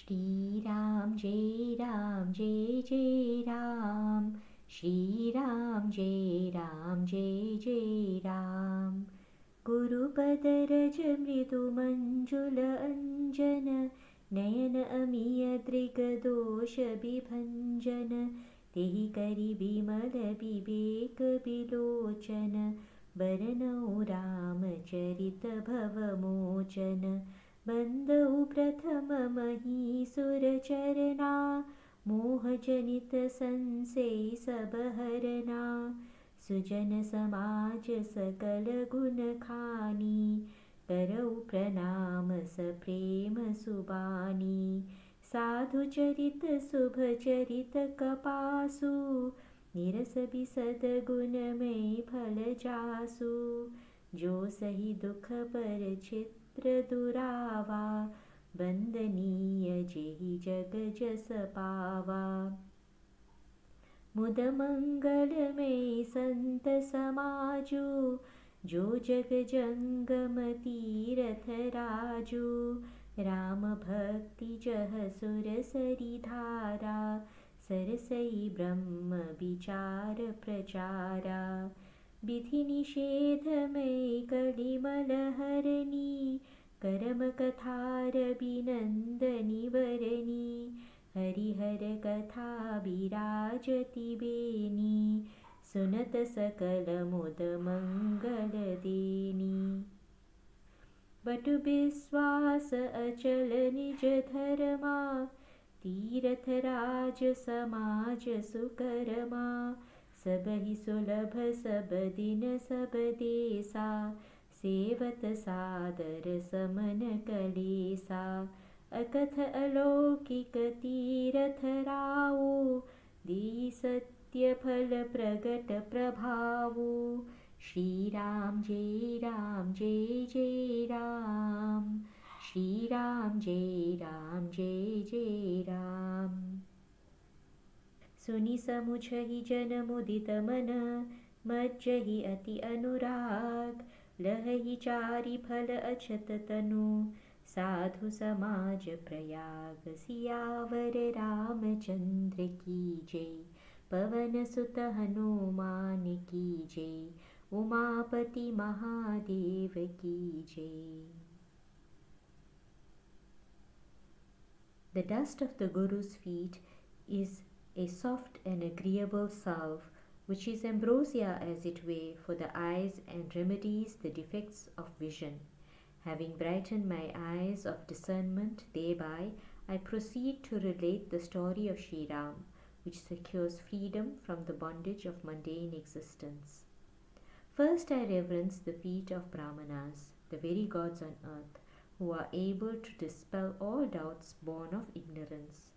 Shri Ram Jai Jai Ram, Shri Ram Jai Ram. गुरुपदरज मृदु मंजुल अंजन, नयन अमिय दृगदोष विभंजन, तेहि करि विमल विवेक विलोचन, बरनउ रामचरित भवमोचन। बंदउ प्रथम महीसुर चरना, मोहजनित संशय सब हरना। सुजन समाज सकल गुण खानी, करऊ प्रणाम सप्रेम सुबानी। साधु चरित शुभ चरित कपासु, निरस बिसद गुणमय फल जासु। जो सही दुख पर चित्र दुरावा, बंदनीय जेहि जग जस पावा। मुद मंगल में संत समाजु, जो जग जंगम तीरथ राजू। राम भक्ति जह सुर सरि धारा, सरसई ब्रह्म विचार प्रचारा। विधि निषेध में कलिमल हरनी, करम कथार बिनंदनी वरनी। हरिहर कथा विराजति बेनी, सुनत सकल मुद मंगल देनी। बटु विश्वास अचल निज धर्मा, तीरथ राज समाज सुकर्मा। सबहि सुलभ सब दिन सब देसा, सेवत सादर समन कलेसा। अकथ अलौकिक तीरथ राऊ, दी सत्य फल प्रगट प्रभावु। श्री राम जय राम, श्री राम जय राम। सुनि समुझहि जन मुदित मन, मज्जहि अति अनुराग। लहहि चारि फल अछत तनु, साधु समाज प्रयाग। सियावर रामचंद्र की जय, पवन सुत हनुमान की जय। उमापति महादेव की जय। The dust of the Guru's feet is a soft and agreeable salve, which is ambrosia as it were for the eyes and remedies the defects of vision. Having brightened my eyes of discernment thereby, I proceed to relate the story of Sri Ram, which secures freedom from the bondage of mundane existence. First I reverence the feet of Brahmanas, the very gods on earth, who are able to dispel all doubts born of ignorance.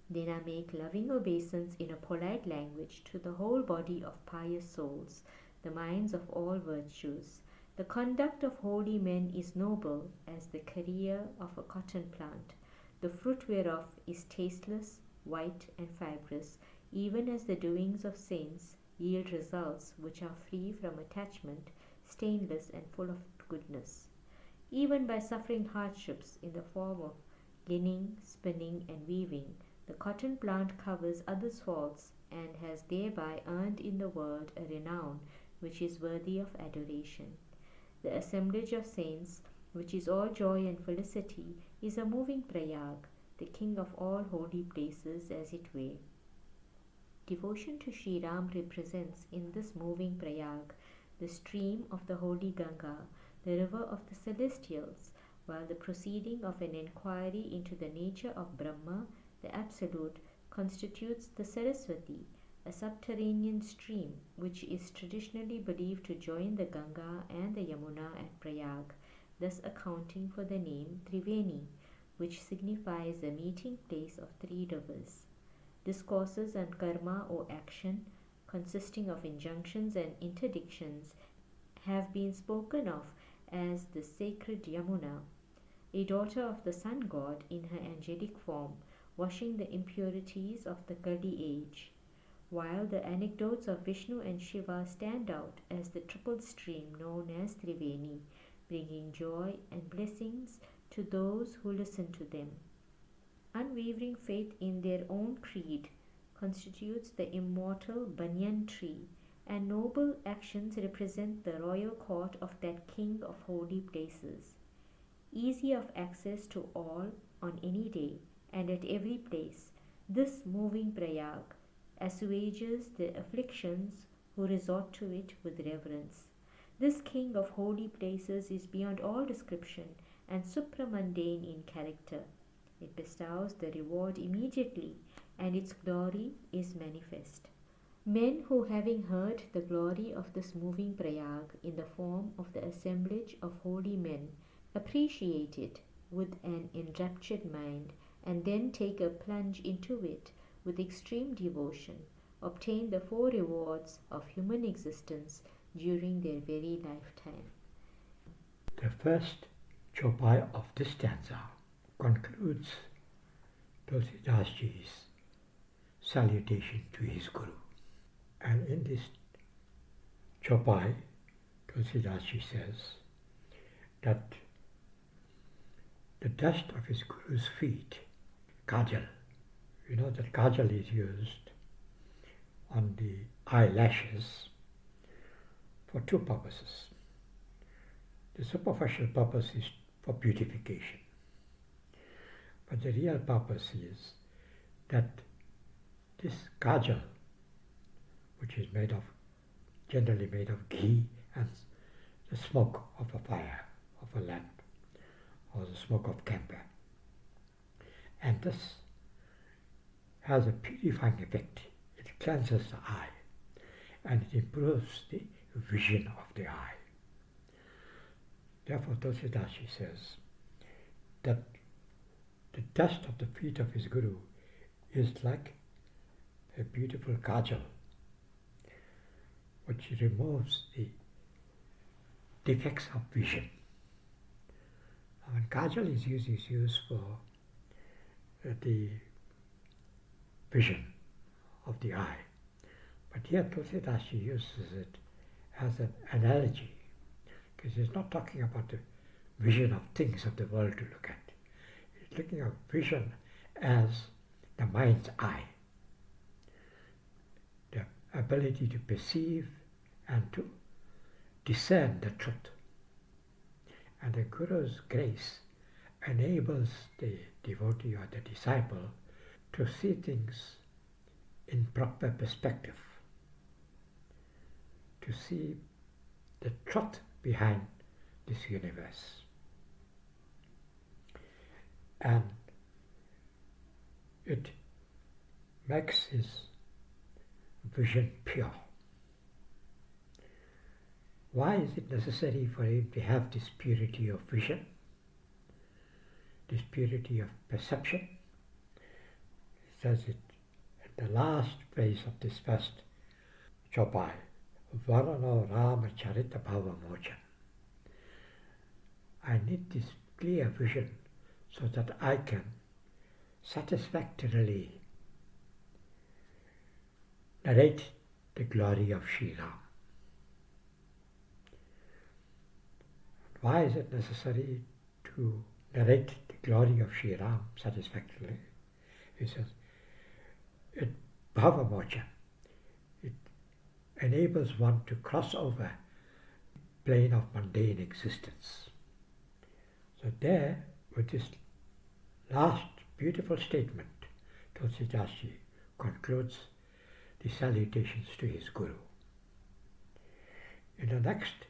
Then I make loving obeisance in a polite language to the whole body of pious souls, the minds of all virtues. The conduct of holy men is noble as the career of a cotton plant, the fruit whereof is tasteless, white and fibrous, even as the doings of saints yield results which are free from attachment, stainless and full of goodness. Even by suffering hardships in the form of ginning, spinning and weaving, the cotton plant covers others' faults and has thereby earned in the world a renown which is worthy of adoration. The assemblage of saints, which is all joy and felicity, is a moving Prayag, the king of all holy places as it were. Devotion to Sri Ram represents in this moving Prayag the stream of the holy Ganga, the river of the celestials, while the proceeding of an inquiry into the nature of Brahma, the Absolute, constitutes the Saraswati, a subterranean stream which is traditionally believed to join the Ganga and the Yamuna at Prayag, thus accounting for the name Triveni, which signifies the meeting place of three rivers. Discourses on karma or action, consisting of injunctions and interdictions, have been spoken of as the sacred Yamuna, a daughter of the sun god in her angelic form, washing the impurities of the Kali age, while the anecdotes of Vishnu and Shiva stand out as the triple stream known as Triveni, bringing joy and blessings to those who listen to them. Unwavering faith in their own creed constitutes the immortal banyan tree, and noble actions represent the royal court of that king of holy places. Easy of access to all on any day and at every place, this moving Prayag assuages the afflictions who resort to it with reverence. This king of holy places is beyond all description and supramundane in character. It bestows the reward immediately, and its glory is manifest. Men who, having heard the glory of this moving Prayag in the form of the assemblage of holy men, appreciate it with an enraptured mind, and then take a plunge into it with extreme devotion, obtain the four rewards of human existence during their very lifetime. The first chopai of this stanza concludes Tulsidasji's salutation to his Guru. And in this chopai, Tulsidasji says that the dust of his Guru's feet, kajal, you know that kajal is used on the eyelashes for two purposes. The superficial purpose is for beautification. But the real purpose is that this kajal, which is generally made of ghee and the smoke of a fire, of a lamp, or the smoke of camphor. And this has a purifying effect. It cleanses the eye and it improves the vision of the eye. Therefore, Tulsidashi says that the dust of the feet of his Guru is like a beautiful kajal which removes the defects of vision. Now, when kajal is used for the vision of the eye. But here Tulsidashi uses it as an analogy, because he's not talking about the vision of things of the world to look at. He's looking at vision as the mind's eye, the ability to perceive and to discern the truth. And the Guru's grace enables the devotee or the disciple to see things in proper perspective, to see the truth behind this universe. And it makes his vision pure. Why is it necessary for him to have this purity of vision, this purity of perception? He says it at the last phrase of this first chopai, Varano Ramcaritmanas. I need this clear vision so that I can satisfactorily narrate the glory of Sri Ram. Why is it necessary to narrate the glory of Sri Ram satisfactorily? He says, it bhavamocha. It enables one to cross over the plane of mundane existence. So there, with this last beautiful statement, Tulsidashi concludes the salutations to his Guru. In the next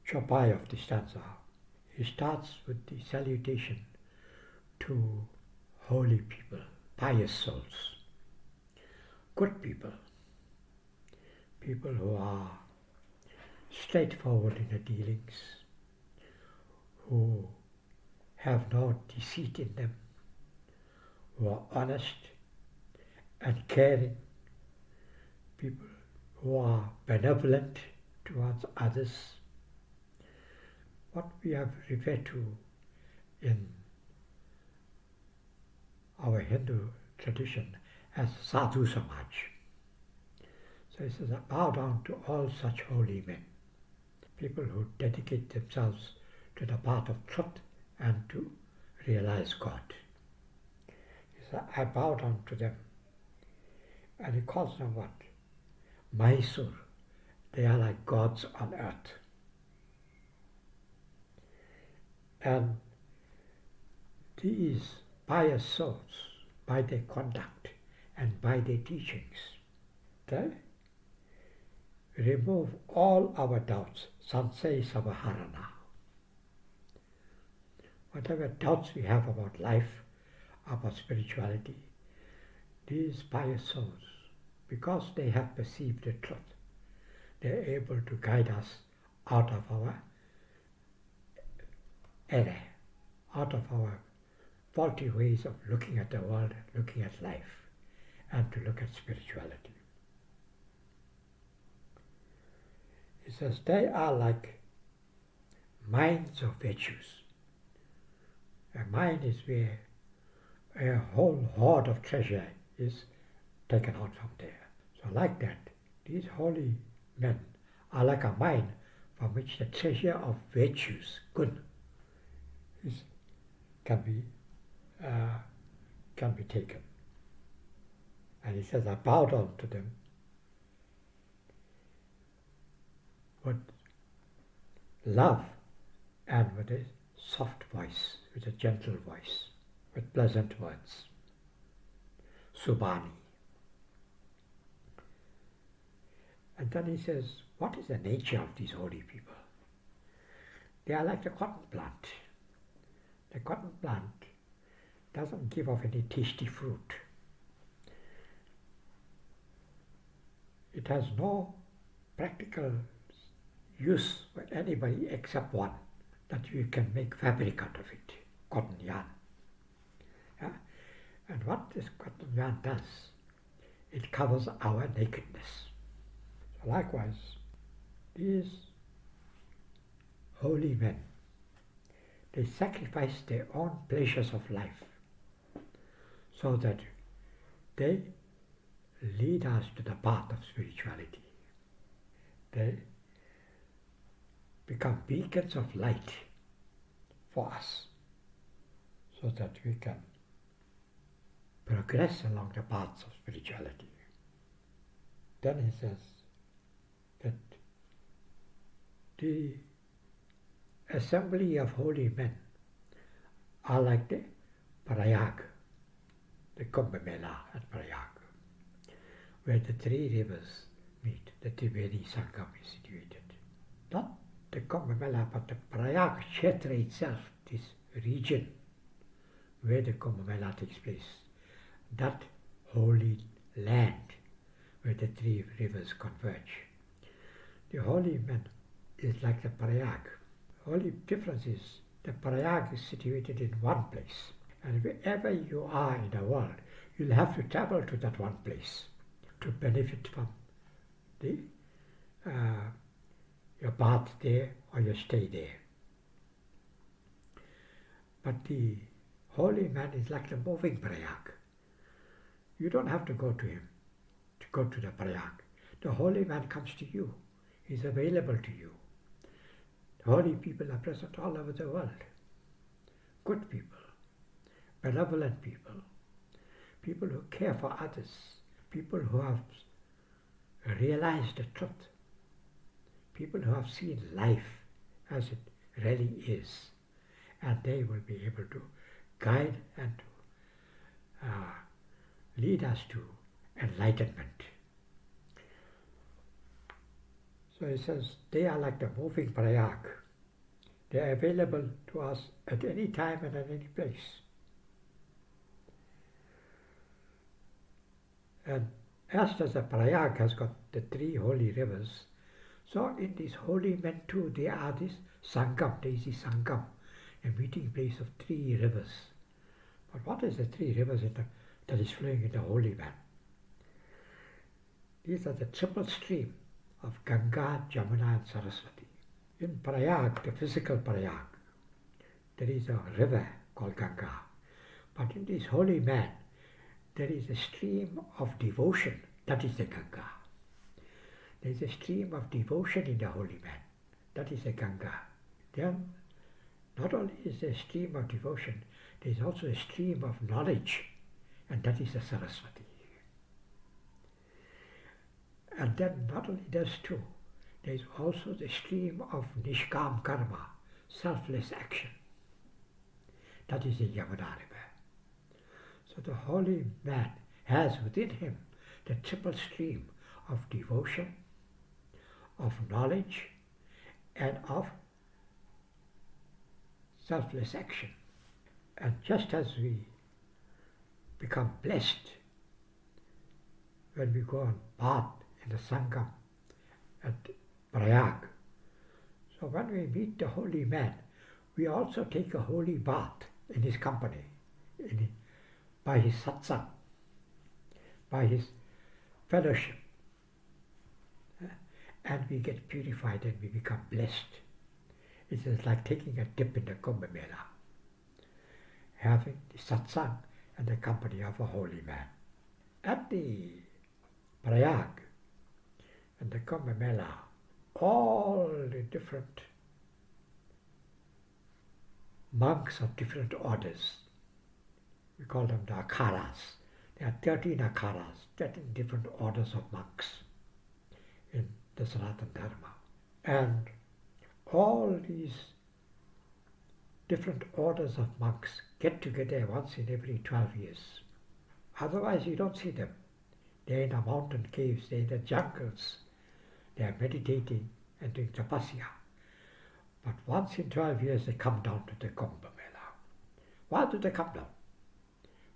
chopai of the stanza, he starts with the salutation to holy people, pious souls, good people, people who are straightforward in their dealings, who have no deceit in them, who are honest and caring, people who are benevolent towards others. What we have referred to in our Hindu tradition as sadhu samaj. So he says, I bow down to all such holy men, people who dedicate themselves to the path of truth and to realize God. He said, I bow down to them. And he calls them what? Mysore. They are like gods on earth. And these pious souls, by their conduct and by their teachings, they remove all our doubts. Sansei Sabaharana. Whatever doubts we have about life, about spirituality, these pious souls, because they have perceived the truth, they're able to guide us out of our error, out of our faulty ways of looking at the world, looking at life, and to look at spirituality. He says they are like mines of virtues. A mine is where a whole hoard of treasure is taken out from there. So like that, these holy men are like a mine from which the treasure of virtues, good, can be taken. And he says, I bow down to them with love and with a soft voice, with a gentle voice, with pleasant words. Subhani. And then he says, what is the nature of these holy people? They are like the cotton plant. The cotton plant doesn't give off any tasty fruit. It has no practical use for anybody except one, that you can make fabric out of it, cotton yarn. Yeah? And what this cotton yarn does, it covers our nakedness. So likewise, these holy men, they sacrifice their own pleasures of life so that they lead us to the path of spirituality. They become beacons of light for us so that we can progress along the paths of spirituality. Then he says that the assembly of holy men are like the Prayag, the Kumbh Mela at Prayag, where the three rivers meet, the Triveni Sangam is situated. Not the Kumbh Mela, but the Prayag Kshetra itself, this region where the Kumbh Mela takes place, that holy land where the three rivers converge. The holy man is like the Prayag. The only difference is the Prayag is situated in one place, and wherever you are in the world, you'll have to travel to that one place to benefit from the your bath there or your stay there. But the holy man is like the moving Prayag. You don't have to go to him to go to the Prayag. The holy man comes to you. He's available to you. The holy people are present all over the world. Good people, benevolent people, people who care for others, people who have realized the truth, people who have seen life as it really is, and they will be able to guide and to lead us to enlightenment. So he says, they are like the moving Prayag. They are available to us at any time and at any place. And as does the Prayag has got the three holy rivers, so in these holy men too, there are this Sangam, Daisy Sangam, a meeting place of three rivers. But what is the three rivers that is flowing in the holy man? These are the triple stream of Ganga, Jamuna and Saraswati. In Prayag, the physical Prayag, there is a river called Ganga. But in this holy man, there is a stream of devotion, that is the Ganga. There is a stream of devotion in the holy man, that is the Ganga. Then, not only is there a stream of devotion, there is also a stream of knowledge, and that is the Saraswati. And then not only this too, there is also the stream of Nishkam Karma, selfless action. That is the Yamuna River. So the holy man has within him the triple stream of devotion, of knowledge, and of selfless action. And just as we become blessed when we go on bath in the Sangam at Prayag, so when we meet the holy man, we also take a holy bath in his company, by his satsang, by his fellowship. And we get purified and we become blessed. It is like taking a dip in the Kumbh Mela, having the satsang and the company of a holy man. At the Prayag and the Kumbh Mela, all the different monks of different orders, we call them the akharas. There are 13 akharas, 13 different orders of monks in the Sanatana Dharma. And all these different orders of monks get together once in every 12 years. Otherwise you don't see them. They're in the mountain caves, they're in the jungles, they're meditating and doing tapasya. But once in 12 years they come down to the Kumbh Mela. Why do they come down?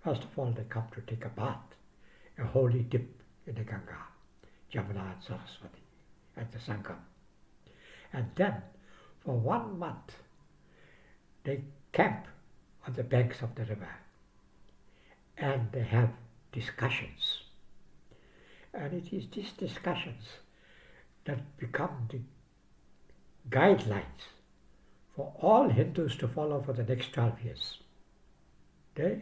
First of all, they come to take a bath, a holy dip in the Ganga, Jamuna and Saraswati at the Sangam. And then for 1 month they camp on the banks of the river and they have discussions. And it is these discussions that become the guidelines for all Hindus to follow for the next 12 years. They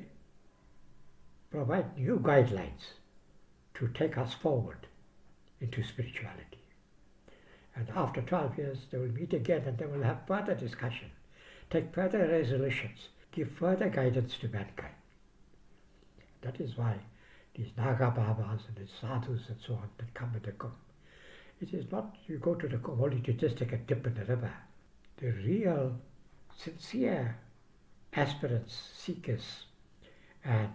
provide new guidelines to take us forward into spirituality. And after 12 years, they will meet again and they will have further discussion, take further resolutions, give further guidance to mankind. That is why these Naga Babas and the sadhus and so on that come at the Kumbh, it is not you go to the Kumbh only to just take a dip in the river. The real, sincere aspirants, seekers, and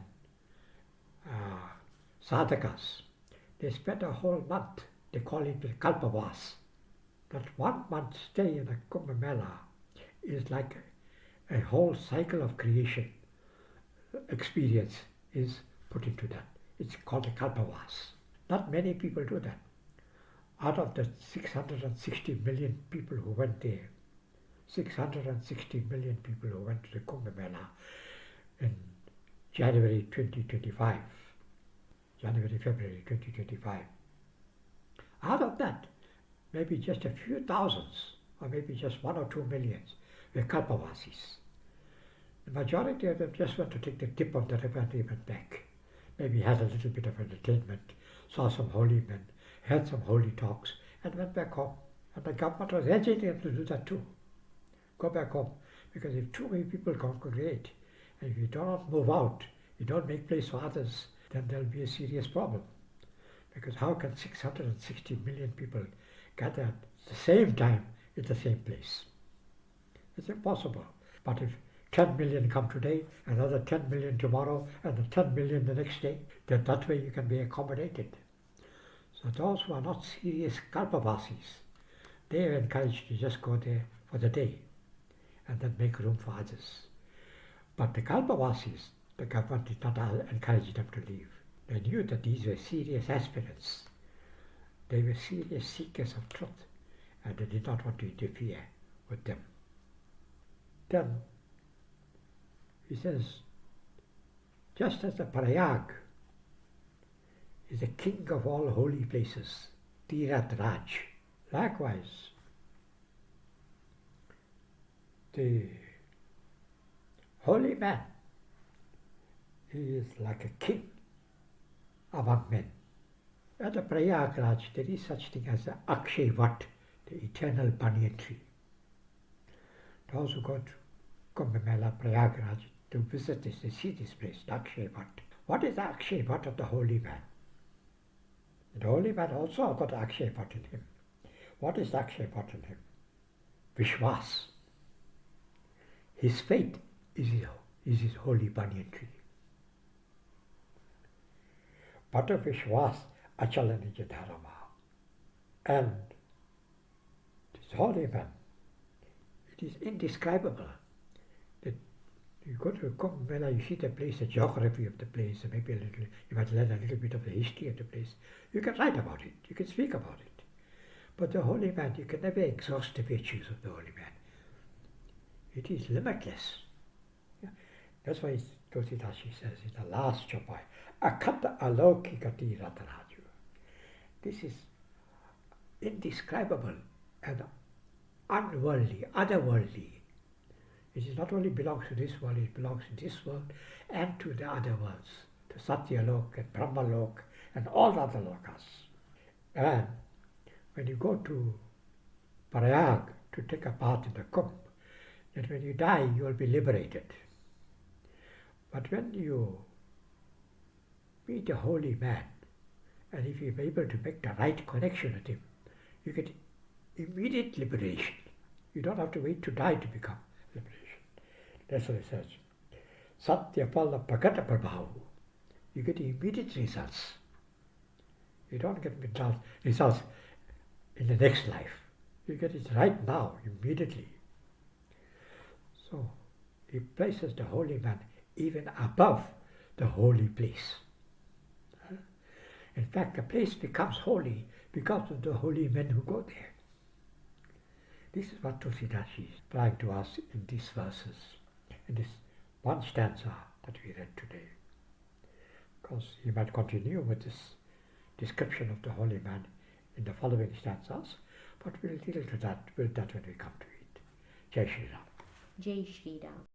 sadhakas, they spend a whole month, they call it the Kalpavas. That 1 month stay in the Kumbh Mela is like a whole cycle of creation experience is put into that. It's called a Kalpavas. Not many people do that. Out of the 660 million people who went there, 660 million people who went to the Kumbh Mela in January 2025, February 2025. Out of that, maybe just a few thousands, or maybe just 1 or 2 millions, were Kalpavasis. The majority of them just went to take the dip of the river and they went back. Maybe had a little bit of entertainment, saw some holy men, had some holy talks, and went back home. And the government was urging them to do that too. Go back home. Because if too many people congregate, and if you do not move out, you don't make place for others, then there will be a serious problem. Because how can 660 million people gather at the same time in the same place? It's impossible. But if 10 million come today, another 10 million tomorrow, and 10 million the next day, then that way you can be accommodated. So those who are not serious Kalpavasis, they are encouraged to just go there for the day and then make room for others. But the Kalpavasis, the government did not encourage them to leave. They knew that these were serious aspirants. They were serious seekers of truth, and they did not want to interfere with them. Then he says, just as the Prayag is the king of all holy places, Tirat Raj, likewise the holy man is like a king among men. At the Prayagraj, there is such thing as the Akshay Vat, the eternal banyan tree. Those who go to Kumbh Mela, Prayagraj, to visit this, they see this place, the Akshay Vat. What is the Akshay Vat of the holy man? The holy man also got the Akshay Vat in him. What is the Akshay Vat in him? Vishwas. His faith is his holy banyan tree. Bhatta Vishwas Achala Nija Dharma. And this holy man, it is indescribable. That you go to Kumbh Mela, you see the place, the geography of the place, and maybe a little, you might learn a little bit of the history of the place. You can write about it, you can speak about it. But the holy man, you can never exhaust the virtues of the holy man. It is limitless. Yeah. That's why Tulsidashi says in the last chopai, Akata alokikati rataraju. This is indescribable and unworldly, otherworldly. It is not only belongs to this world, it belongs to this world and to the other worlds, to Satyalok and Brahmalok and all the other lokas. And when you go to Prayag to take a bath in the Kumbh, that when you die you will be liberated. But when you meet a holy man, and if you are able to make the right connection with him, you get immediate liberation. You don't have to wait to die to become liberation. That's what it says. Satya Pala Prakata Prabhavu. You get immediate results. You don't get results in the next life. You get it right now, immediately. So he places the holy man even above the holy place. In fact, the place becomes holy because of the holy men who go there. This is what Tulsidashi is trying to us in these verses, in this one stanza that we read today. Because he might continue with this description of the holy man in the following stanzas, but we'll deal with that when we come to it. Jai Shri Ram. Jai Shri Ram.